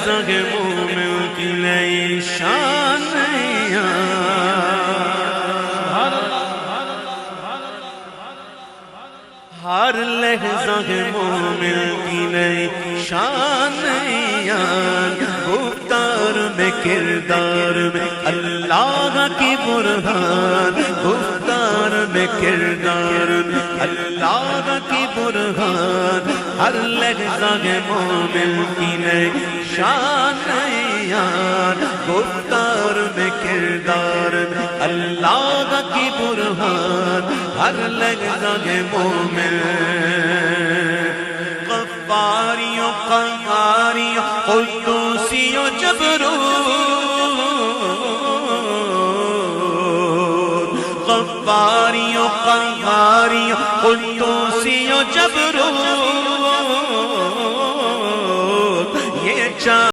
لحظہ ہے مومن کی نئی شان ہر لحظہ ہے مومن کی نئی شان گفتار میں کردار میں اللہ کی برہان گفتار میں کردار میں اللہ کی برہان ہر لحظہ ہے مومن کی نئی شان گفتار میں کردار میں اللہ کی برہان ہر لحظہ ہے مومن غفاریوں قہاریوں قدوسیوں جبروت غفاریوں قہاریوں قدوسیوں جبروت یہ